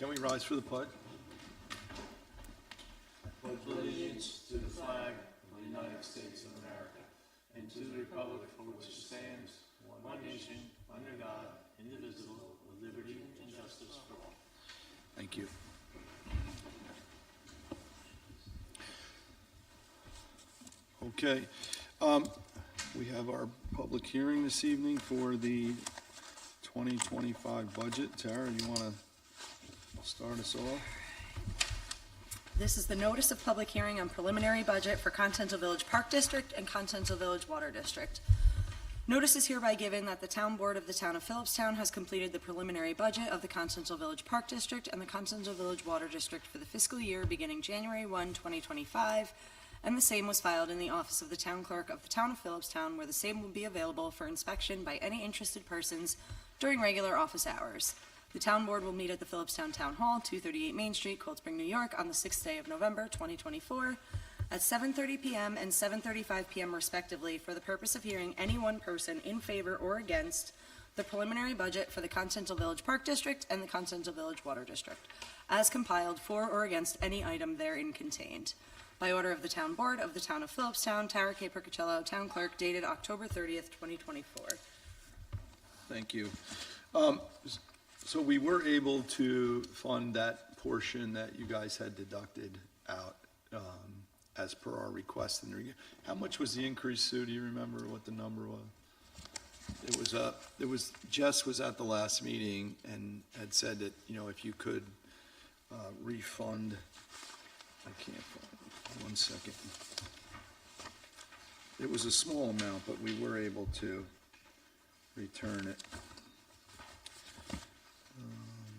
Can we rise for the pledge? I pledge allegiance to the flag of the United States of America and to the republic for which it stands, one nation, under God, indivisible, with liberty and justice for all. Thank you. Okay, we have our public hearing this evening for the 2025 budget. Tara, you want to start us off? This is the notice of public hearing on preliminary budget for Continental Village Park District and Continental Village Water District. Notice is hereby given that the Town Board of the Town of Philipstown has completed the preliminary budget of the Continental Village Park District and the Continental Village Water District for the fiscal year beginning January 1, 2025, and the same was filed in the office of the Town Clerk of the Town of Philipstown, where the same will be available for inspection by any interested persons during regular office hours. The Town Board will meet at the Philipstown Town Hall, 238 Main Street, Cold Spring, New York, on the 6th day of November, 2024, at 7:30 p.m. and 7:35 p.m. respectively, for the purpose of hearing any one person in favor or against the preliminary budget for the Continental Village Park District and the Continental Village Water District, as compiled for or against any item therein contained. By order of the Town Board of the Town of Philipstown, Tara K. Percocello, Town Clerk, dated October 30th, 2024. Thank you. So we were able to fund that portion that you guys had deducted out as per our request. How much was the increase, Sue? Do you remember what the number was? It was Jess was at the last meeting and had said that, you know, if you could refund, I can't find it, 1 second. It was a small amount, but we were able to return it. Let me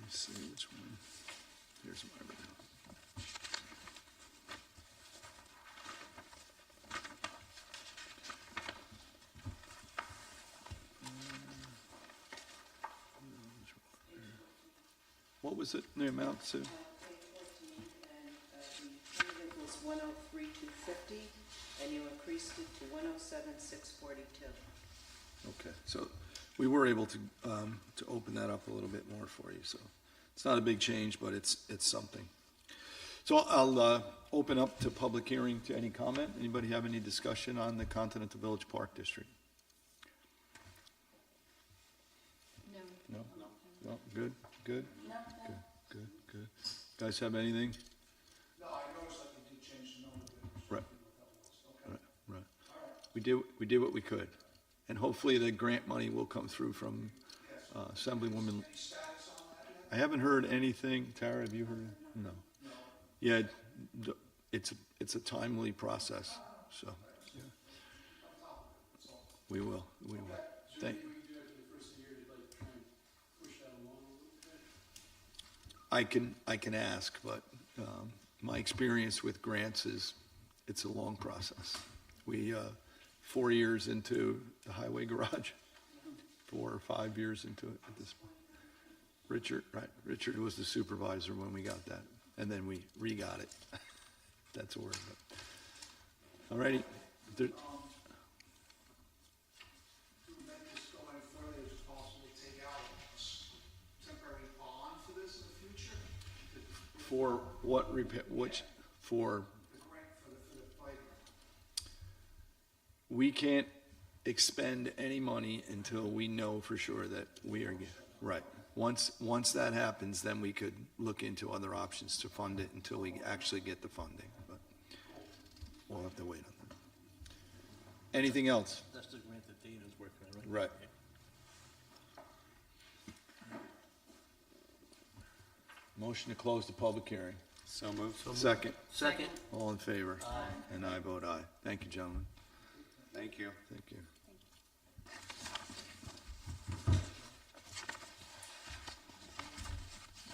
see which one. Here's my original. What was it, the amount, Sue? Page 14, and the payment was 103,250, and you increased it to 107,642. Okay, so we were able to open that up a little bit more for you, so it's not a big change, but it's something. So I'll open up to public hearing to any comment. Anybody have any discussion on the Continental Village Park District? No? No, good? Good? No. Good. Guys have anything? No, I noticed that you did change the number. Right. Right. We did what we could. And hopefully the grant money will come through from Assemblywoman. Any status on that? I haven't heard anything. Tara, have you heard? No. Yeah, it's a timely process, so. Yeah. We will. Thank you. I can ask, but my experience with grants is it's a long process. We 4 years into the highway garage, 4 or 5 years into it at this point. Richard was the supervisor when we got that, and then we re-got it. That's a word. All righty. To make this go any further, is it possible to take out a temporary bond for this in the future? For what repair? Which for? The grant for the playground. We can't expend any money until we know for sure that we are right. Once that happens, then we could look into other options to fund it until we actually get the funding. But we'll have to wait on that. Anything else? That's the grant that Dana's working on, Right. Motion to close the public hearing. So moved. Second. Second. All in favor? Aye. And I vote aye. Thank you, gentlemen. Thank you. Thank you.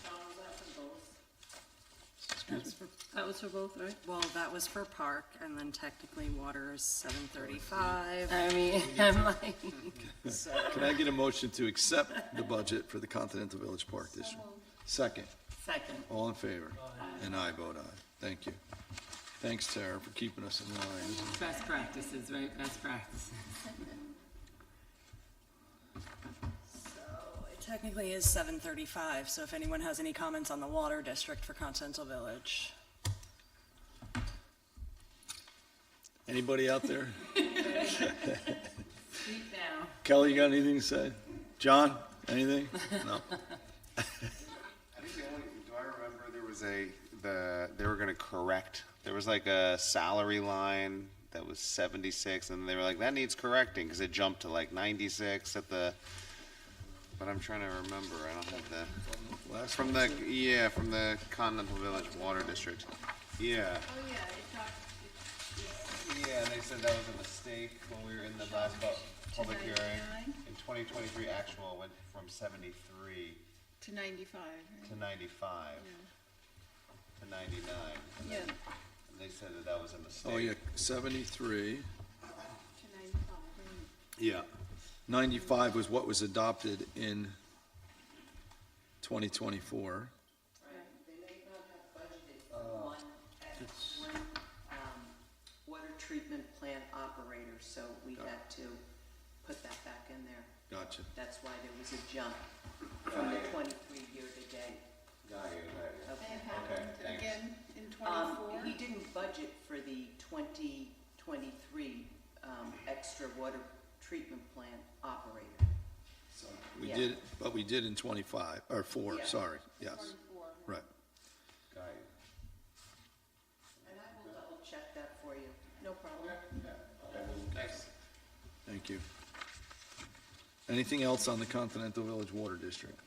John, was that for both? That was for both, right? Well, that was for park, and then technically water is 7:35. I mean, I'm like, Can I get a motion to accept the budget for the Continental Village Park District? Second. second. All in favor? And I vote aye. Thank you. Thanks, Tara, for keeping us in line. Best practices, right? Best practices. So Technically is 7:35, so if anyone has any comments on the water district for Continental Village. Anybody out there? Speak now. Kelly, you got anything to say? John, anything? No. I think the only, do I remember there was they were gonna correct, there was like a salary line that was 76, and they were like, that needs correcting, because it jumped to like 96 at the, but I'm trying to remember, I don't have the, Last from the, yeah, from the Continental Village Water District. Yeah, Oh, yeah, it talked, yeah, and they said that was a mistake when we were in the last public hearing. 99? In 2023, actual went from 73 to 95, right? to 95 to 99. And Yeah, then they said that that was a mistake. Oh, yeah, 73. to 95, right. Yeah. 95 was what was adopted in 2024. They may not have budgeted for one water treatment plant operator, so we had to put that back in there. Gotcha. That's why there was a jump from the 23 year to date. Got you, got you. Okay. And happened thanks. again in 24? He didn't budget for the 2023 extra water treatment plant operator. We Yeah. did, but we did in 25, or 4, Yeah. sorry, yes, 24. right. Got you. And I will double check that for you, no problem. Thanks. Thank you. Anything else on the Continental Village Water District?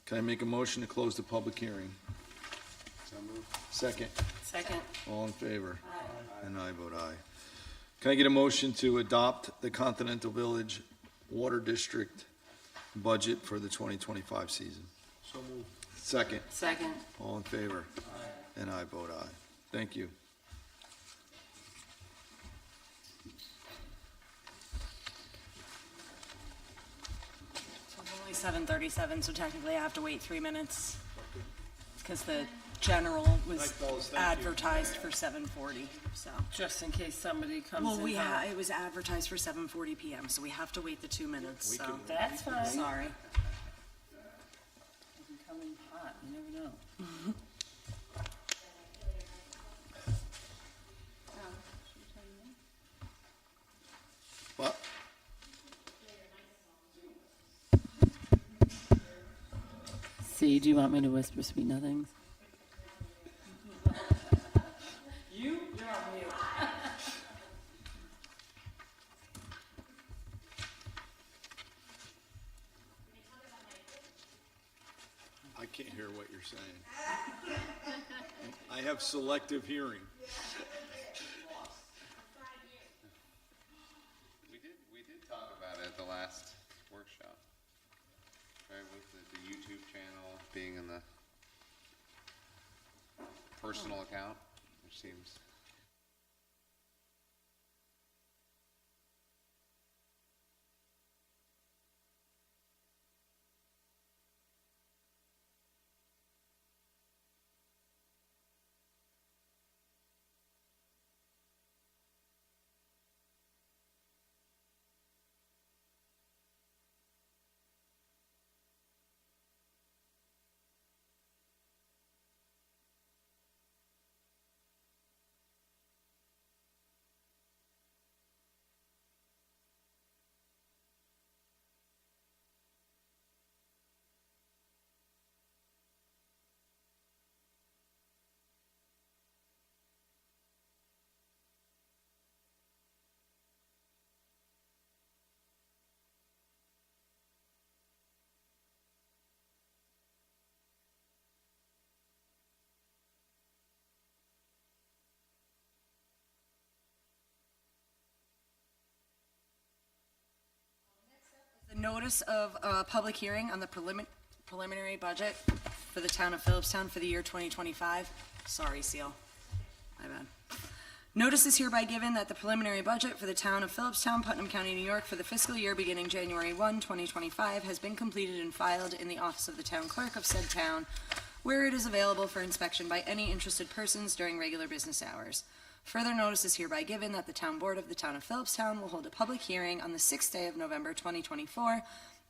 Can I make a motion to close the public hearing? So moved. Second, Second. all in favor? And I vote aye. Can I get a motion to adopt the Continental Village Water District budget for the 2025 season? So moved. Second, Second. all in favor? And I vote aye. Thank you. So it's only 7:37, so technically I have to wait 3 minutes. Because the general was Night, fellas, thank you. advertised for 7:40, so. Just in case somebody comes Well, in hot. it was advertised for 7:40 PM, so we have to wait the 2 minutes, so. That's fine. Sorry. It can come in hot, you never know. What? See, do you want me to whisper sweet nothings? You're on mute. I can't hear what you're saying. I have selective hearing. We did talk about it at the last workshop. Right, with the YouTube channel being in the personal account, which seems. The notice of public hearing on the preliminary budget for the town of Philipstown for the year 2025. Sorry, Seal. My bad. Notice is hereby given that the preliminary budget for the town of Philipstown, Putnam County, New York for the fiscal year beginning January 1, 2025 has been completed and filed in the office of the town clerk of said town where it is available for inspection by any interested persons during regular business hours. Further notice is hereby given that the Town Board of the Town of Philipstown will hold a public hearing on the 6th day of November 2024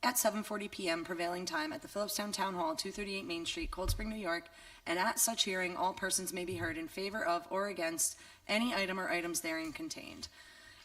at 7:40 p.m. prevailing time at the Philipstown Town Hall, 238 Main Street, Cold Spring, New York, and at such hearing, all persons may be heard in favor of or against any item or items therein contained.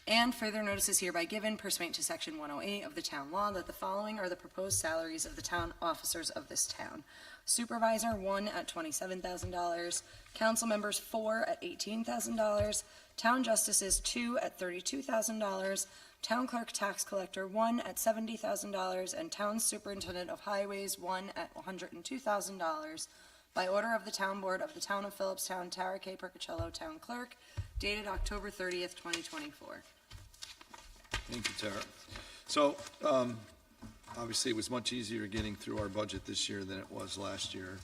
And further notice is hereby given pursuant to Section 108 of the Town Law that the following are the proposed salaries of the town officers of this town. Supervisor, 1 at $27,000. Council members, 4 at $18,000. Town justices, 2 at $32,000. Town clerk tax collector, 1 at $70,000. And town superintendent of highways, 1 at $102,000. By order of the Town Board of the Town of Philipstown, Tara K. Percocello, Town Clerk, dated October 30th, 2024. Thank you, Tara. So, obviously, it was much easier getting through our budget this year than it was last year.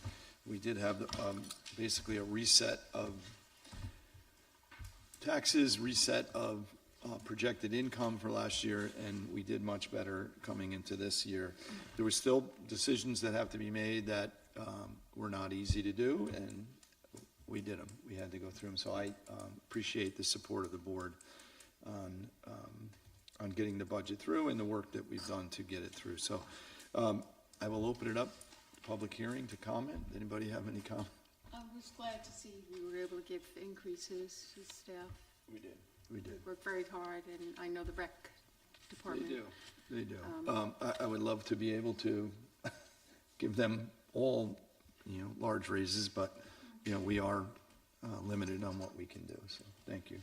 We did have basically a reset of taxes, reset of projected income for last year, and we did much better coming into this year. There were still decisions that have to be made that were not easy to do, and we did them. We had to go through them. So I appreciate the support of the board on getting the budget through and the work that we've done to get it through. So I will open it up, public hearing to comment. Anybody have any comment? I was glad to see we were able to give increases to staff. We did. We did. Worked very hard, and I know the rec department. They do. I would love to be able to give them all, large raises, but, we are limited on what we can do. So thank you.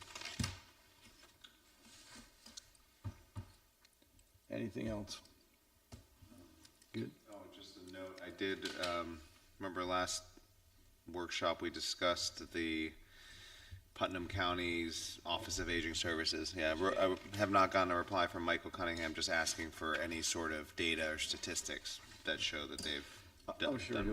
Anything else? Good. Oh, just a note, I did, remember last workshop, we discussed the Putnam County's Office of Aging Services. Yeah, I have not gotten a reply from Michael Cunningham, just asking for any sort of data or statistics that show that they've done. I'm sure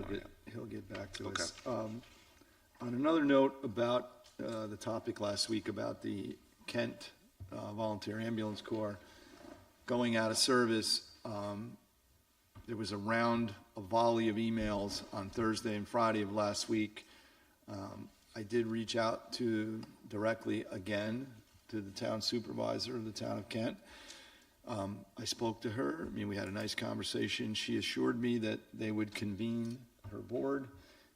he'll get back to Okay. us. On another note about the topic last week about the Kent Volunteer Ambulance Corps going out of service, there was a volley of emails on Thursday and Friday of last week. I did reach out directly again to the town supervisor of the town of Kent. I spoke to her. We had a nice conversation. She assured me that they would convene her board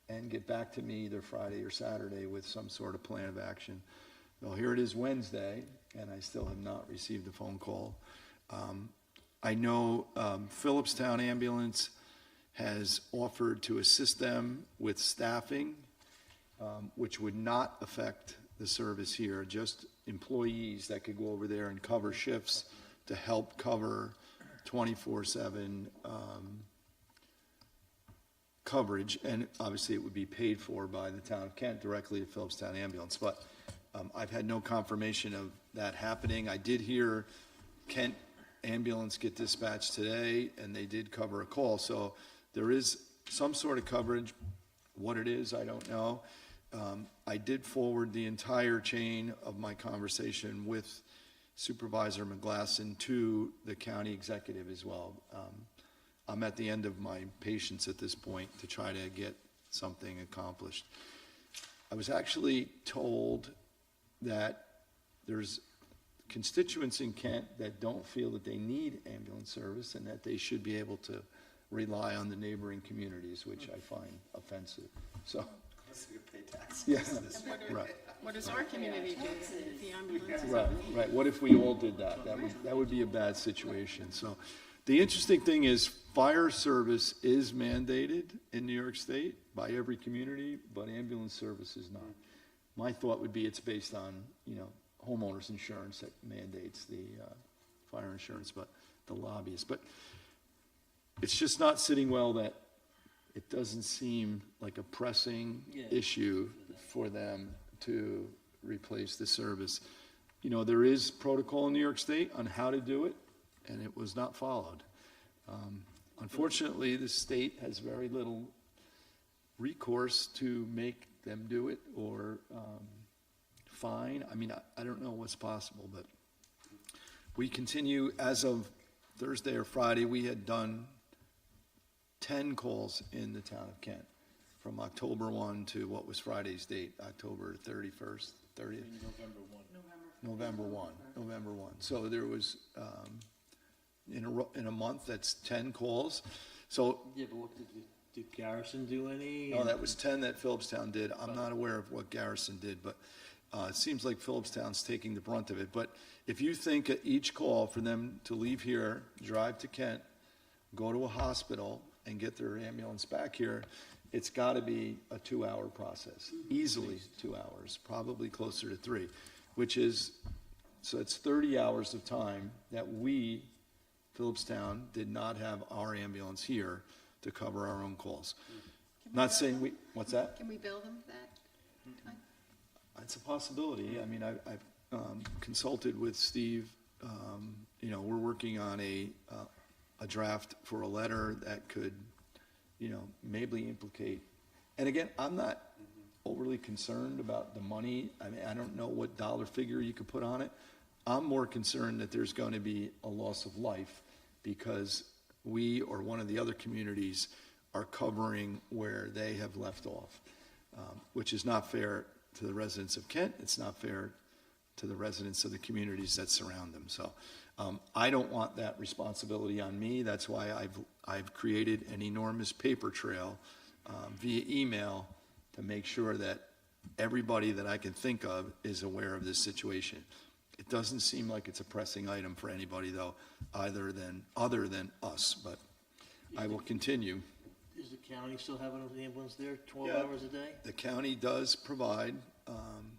and get back to me either Friday or Saturday with some sort of plan of action. Well, here it is Wednesday, and I still have not received a phone call. I know Philipstown Ambulance has offered to assist them with staffing, which would not affect the service here, just employees that could go over there and cover shifts to help cover 24/7 coverage, and obviously it would be paid for by the town of Kent directly to Philipstown Ambulance, but I've had no confirmation of that happening. I did hear Kent Ambulance get dispatched today, and they did cover a call, so there is some sort of coverage. What it is, I don't know. I did forward the entire chain of my conversation with Supervisor McGlasson to the county executive as well. I'm at the end of my patience at this point to try to get something accomplished. I was actually told that there's constituents in Kent that don't feel that they need ambulance service and that they should be able to rely on the neighboring communities, which I find offensive. So, yeah, right. What does our community do if the ambulance is Right. What if we all did that? That would be a bad situation. So, the interesting thing is, fire service is mandated in New York State by every community, but ambulance service is not. My thought would be it's based on, homeowners insurance that mandates the fire insurance, but the lobbyists. But it's just not sitting well that it doesn't seem like a pressing issue for them to replace the service. There is protocol in New York State on how to do it, and it was not followed. Unfortunately, the state has very little recourse to make them do it or fine. I don't know what's possible, but we continue. As of Thursday or Friday, we had done 10 calls in the town of Kent from October 1 to what was Friday's date, October 31st, 30th? November 1. So there was, in a month, that's 10 calls. So, Yeah, but did Garrison do any? no, that was 10 that Philipstown did. I'm not aware of what Garrison did, but it seems like Philipstown's taking the brunt of it. But if you think at each call for them to leave here, drive to Kent, go to a hospital, and get their ambulance back here, it's got to be a 2-hour process, easily 2 hours, probably closer to 3, which is, so it's 30 hours of time that we, Philipstown, did not have our ambulance here to cover our own calls. Not saying we, what's that? Can we bill them that time? It's a possibility. I mean, I've consulted with Steve. You know, we're working on a draft for a letter that could, you know, maybe implicate. And again, I'm not overly concerned about the money. I mean, I don't know what dollar figure you could put on it. I'm more concerned that there's going to be a loss of life because we or one of the other communities are covering where they have left off, which is not fair to the residents of Kent. It's not fair to the residents of the communities that surround them. So I don't want that responsibility on me. That's why I've created an enormous paper trail via email to make sure that everybody that I can think of is aware of this situation. It doesn't seem like it's a pressing item for anybody, though, other than us, but I will continue. Is the county still having an ambulance there 12 Yeah. hours a day? The county does provide,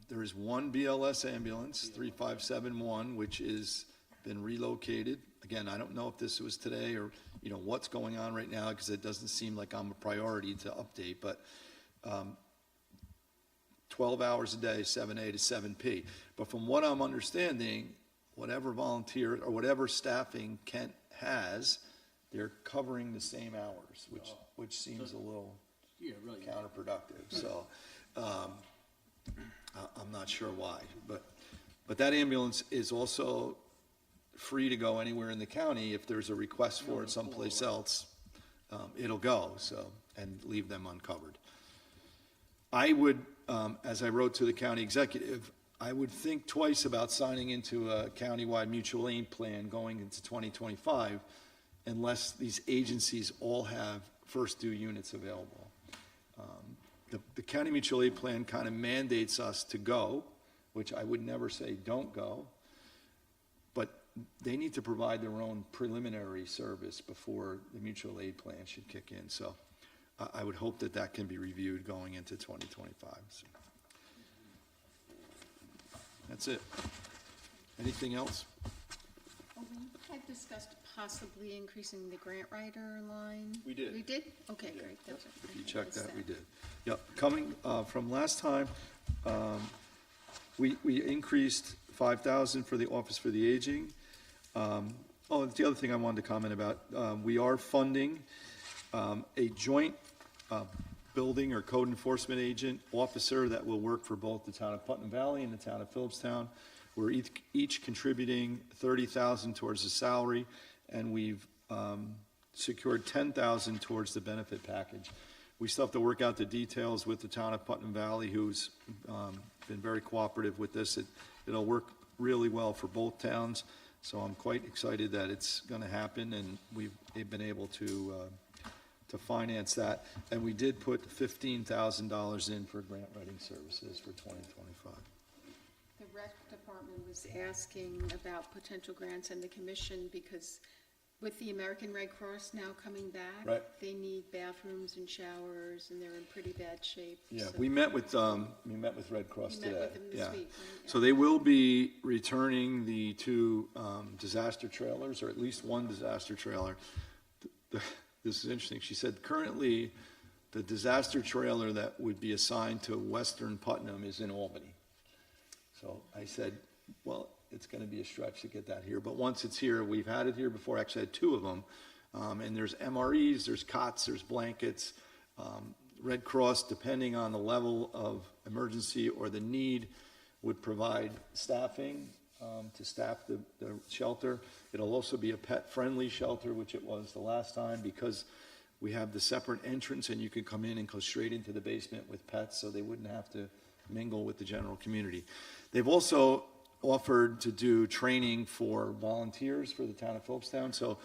there is one BLS ambulance, 3571, which is been relocated. Again, I don't know if this was today or, you know, what's going on right now, because it doesn't seem like I'm a priority to update, but 12 hours a day, 7A to 7P. But from what I'm understanding, whatever volunteer or whatever staffing Kent has, they're covering the same hours, which seems a little Yeah, really. counterproductive. So I'm not sure why, but that ambulance is also free to go anywhere in the county. If there's a request for it someplace else, it'll go, so, and leave them uncovered. I would, as I wrote to the county executive, I would think twice about signing into a countywide mutual aid plan going into 2025 unless these agencies all have first due units available. The county mutual aid plan kind of mandates us to go, which I would never say don't go, but they need to provide their own preliminary service before the mutual aid plan should kick in. So I would hope that that can be reviewed going into 2025. So that's it. Anything else? Oh, we had discussed possibly increasing the grant writer line. We did. We did? Okay, great. That was- If you check that, we did. Yep, coming from last time, we increased 5,000 for the Office for the Aging. Oh, the other thing I wanted to comment about, we are funding a joint building or code enforcement agent officer that will work for both the town of Putnam Valley and the town of Philipstown. We're each contributing 30,000 towards the salary, and we've secured 10,000 towards the benefit package. We still have to work out the details with the town of Putnam Valley, who's been very cooperative with this. It'll work really well for both towns, so I'm quite excited that it's going to happen, and we've been able to finance that. And we did put $15,000 in for grant writing services for 2025. The rec department was asking about potential grants and the commission because with the American Red Cross now coming back, Right. they need bathrooms and showers and they're in pretty bad shape. Yeah, so- we met with Red Cross You today. met with them this Yeah. week, right? So they will be returning the two disaster trailers, or at least one disaster trailer. This is interesting. She said currently the disaster trailer that would be assigned to Western Putnam is in Albany. So I said, well, it's going to be a stretch to get that here. But once it's here, we've had it here before, actually had two of them. And there's MREs, there's cots, there's blankets. Red Cross, depending on the level of emergency or the need, would provide staffing to staff the shelter. It'll also be a pet-friendly shelter, which it was the last time, because We have the separate entrance, and you could come in and go straight into the basement with pets, so they wouldn't have to mingle with the general community. They've also offered to do training for volunteers for the town of Philipstown, so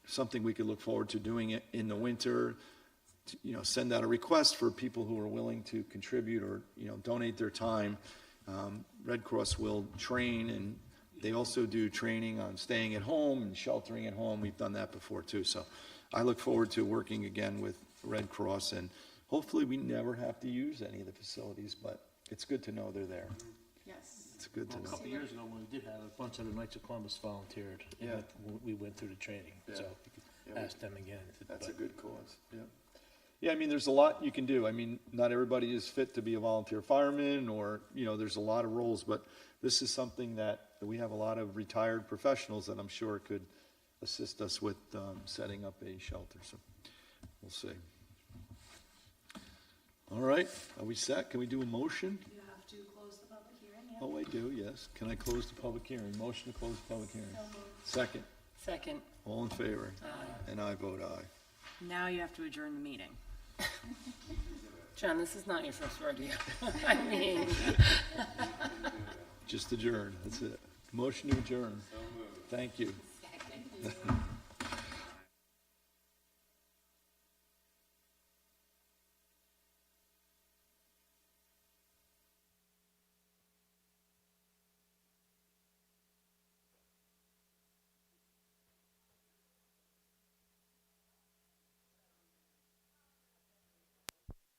something we could look forward to doing it in the winter, send out a request for people who are willing to contribute or, donate their time. Red Cross will train, and they also do training on staying at home and sheltering at home. We've done that before too, so I look forward to working again with Red Cross, and hopefully we never have to use any of the facilities, but it's good to know they're there. Yes. It's good to Well, a know. couple of years ago, when we did have a bunch of the Knights of Columbus volunteered, and Yeah. we went through the training, Yeah. so Yeah, we could ask them again. That's a but- good cause, yeah. Yeah, I mean, there's a lot you can do. I mean, not everybody is fit to be a volunteer fireman, or, there's a lot of roles, but this is something that we have a lot of retired professionals that I'm sure could assist us with setting up a shelter, so we'll see. All right, are we set? Can we do a motion? You have to close the public hearing, yeah? Oh, I do, yes. Can I close the public hearing? Motion to close the public hearing. Second, Second. all in favor? And I vote aye. Now you have to adjourn the meeting. John, this is not your first rodeo. I mean, Just adjourn, that's it. Motion to adjourn. Thank you. second.